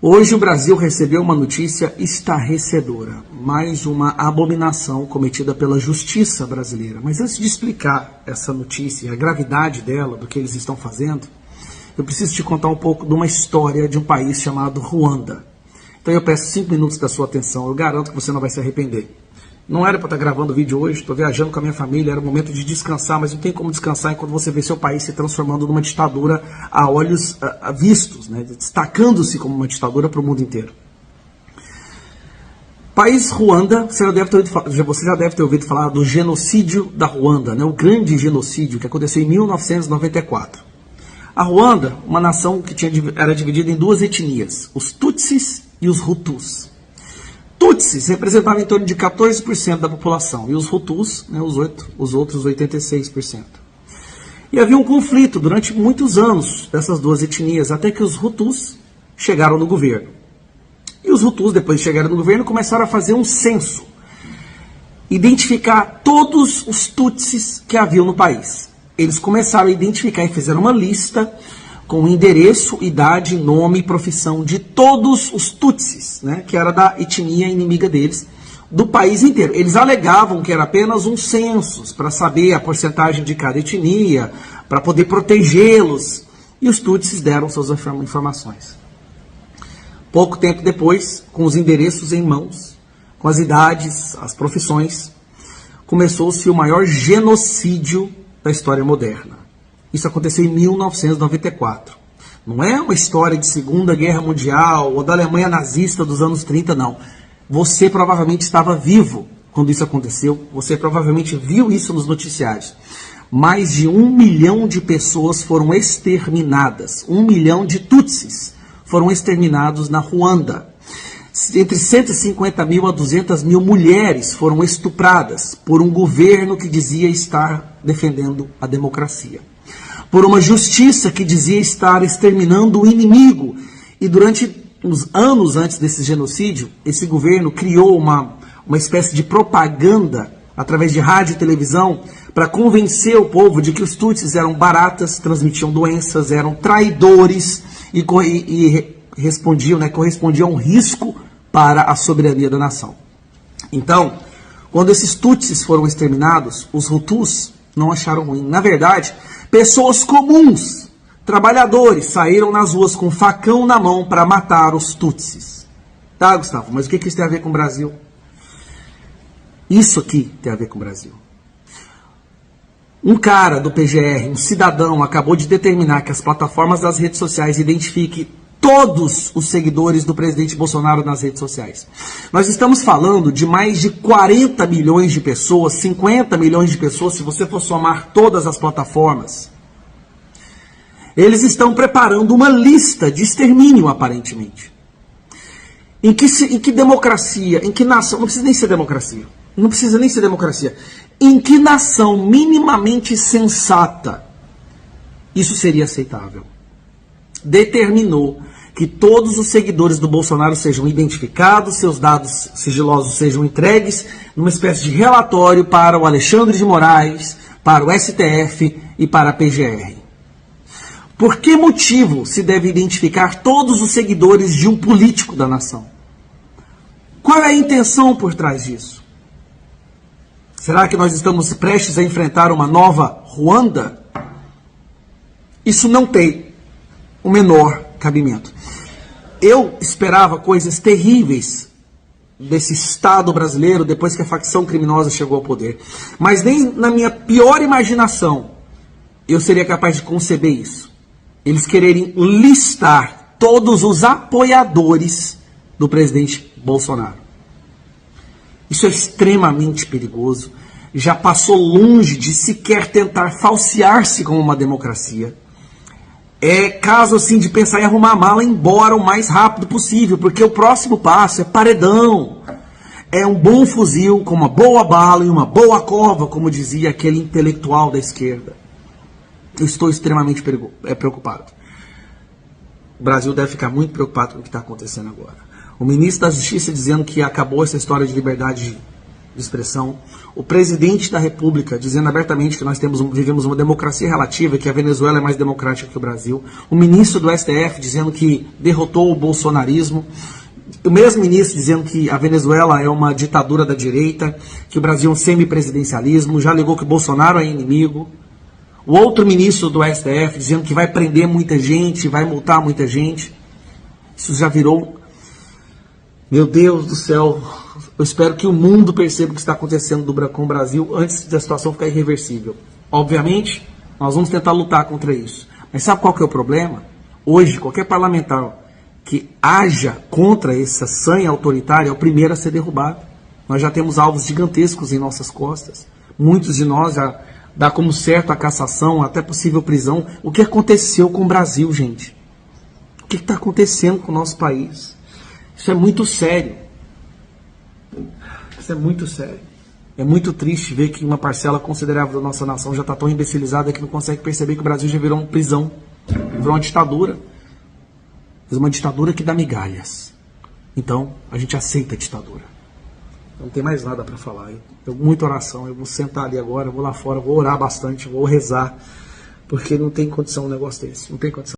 Hoje o Brasil recebeu uma notícia estarrecedora, mais uma abominação cometida pela justiça brasileira. Mas antes de explicar essa notícia, a gravidade dela, do que eles estão fazendo, eu preciso te contar um pouco de uma história de um país chamado Ruanda. Então eu peço 5 minutos da sua atenção, eu garanto que você não vai se arrepender. Não era para estar gravando o vídeo hoje, estou viajando com a minha família, era o momento de descansar, mas não tem como descansar enquanto você vê seu país se transformando numa ditadura a olhos vistos, né? Destacando-se como uma ditadura para o mundo inteiro. País Ruanda, você já deve ter ouvido falar do genocídio da Ruanda, né? O grande genocídio que aconteceu em 1994. A Ruanda, uma nação que era dividida em duas etnias, os Tutsis e os Hutus. Tutsis representavam em torno de 14% da população e os Hutus, né, os outros 86%. E havia um conflito durante muitos anos dessas duas etnias, até que os Hutus chegaram no governo. E os Hutus, depois de chegarem no governo, começaram a fazer um censo, identificar todos os Tutsis que haviam no país. Eles começaram a identificar e fizeram uma lista com endereço, idade, nome e profissão de todos os Tutsis, né, que era da etnia inimiga deles, do país inteiro. Eles alegavam que era apenas um censo, para saber a porcentagem de cada etnia, para poder protegê-los, e os Tutsis deram suas informações. Pouco tempo depois, com os endereços em mãos, com as idades, as profissões, começou-se o maior genocídio da história moderna. Isso aconteceu em 1994. Não é uma história de Segunda Guerra Mundial ou da Alemanha nazista dos anos 30, não. Você provavelmente estava vivo quando isso aconteceu. Você provavelmente viu isso nos noticiários. Mais de 1 milhão de pessoas foram exterminadas. 1 milhão de Tutsis foram exterminados na Ruanda. Entre 150 mil a 200 mil mulheres foram estupradas por um governo que dizia estar defendendo a democracia. Por uma justiça que dizia estar exterminando o inimigo. E durante os anos antes desse genocídio, esse governo criou uma espécie de propaganda, através de rádio e televisão, para convencer o povo de que os Tutsis eram baratas, transmitiam doenças, eram traidores e correspondiam a um risco para a soberania da nação. Então, quando esses Tutsis foram exterminados, os Hutus não acharam ruim. Na verdade, pessoas comuns, trabalhadores, saíram nas ruas com facão na mão para matar os Tutsis. Tá, Gustavo? Mas o que isso tem a ver com o Brasil? Isso aqui tem a ver com o Brasil. Um cara do PGR, um cidadão, acabou de determinar que as plataformas das redes sociais identifiquem todos os seguidores do presidente Bolsonaro nas redes sociais. Nós estamos falando de mais de 40 milhões de pessoas, 50 milhões de pessoas, se você for somar todas as plataformas. Eles estão preparando uma lista de extermínio, aparentemente. Em que democracia, em que nação, não precisa nem ser democracia, não precisa nem ser democracia, em que nação minimamente sensata isso seria aceitável? Determinou que todos os seguidores do Bolsonaro sejam identificados, seus dados sigilosos sejam entregues numa espécie de relatório para o Alexandre de Moraes, para o STF e para a PGR. Por que motivo se deve identificar todos os seguidores de um político da nação? Qual é a intenção por trás disso? Será que nós estamos prestes a enfrentar uma nova Ruanda? Isso não tem o menor cabimento. Eu esperava coisas terríveis desse Estado brasileiro depois que a facção criminosa chegou ao poder. Mas nem na minha pior imaginação eu seria capaz de conceber isso. Eles quererem listar todos os apoiadores do presidente Bolsonaro. Isso é extremamente perigoso. Já passou longe de sequer tentar falsear-se como uma democracia. É caso assim de pensar em arrumar a mala e ir embora o mais rápido possível, porque o próximo passo é paredão. É um bom fuzil com uma boa bala e uma boa cova, como dizia aquele intelectual da esquerda. Eu estou extremamente preocupado. O Brasil deve ficar muito preocupado com o que está acontecendo agora. O ministro da Justiça dizendo que acabou essa história de liberdade de expressão, o presidente da República dizendo abertamente que nós vivemos uma democracia relativa, que a Venezuela é mais democrática que o Brasil, o ministro do STF dizendo que derrotou o bolsonarismo, o mesmo ministro dizendo que a Venezuela é uma ditadura da direita, que o Brasil é um semipresidencialismo, já alegou que o Bolsonaro é inimigo. O outro ministro do STF dizendo que vai prender muita gente, vai multar muita gente. Isso já virou... Meu Deus do céu, eu espero que o mundo perceba o que está acontecendo com o Brasil antes da situação ficar irreversível. Obviamente, nós vamos tentar lutar contra isso. Mas sabe qual que é o problema? Hoje, qualquer parlamentar que haja contra essa sanha autoritária é o primeiro a ser derrubado. Nós já temos alvos gigantescos em nossas costas. Muitos de nós já dá como certo a cassação, até possível prisão. O que aconteceu com o Brasil, gente? O que está acontecendo com o nosso país? Isso é muito sério. Isso é muito sério. É muito triste ver que uma parcela considerável da nossa nação já está tão imbecilizada que não consegue perceber que o Brasil já virou uma prisão, virou uma ditadura. Mas uma ditadura que dá migalhas. Então, a gente aceita a ditadura. Não tem mais nada para falar. Muita oração. Eu vou sentar ali agora, vou lá fora, vou orar bastante, vou rezar, porque não tem condição um negócio desse. Não tem condição.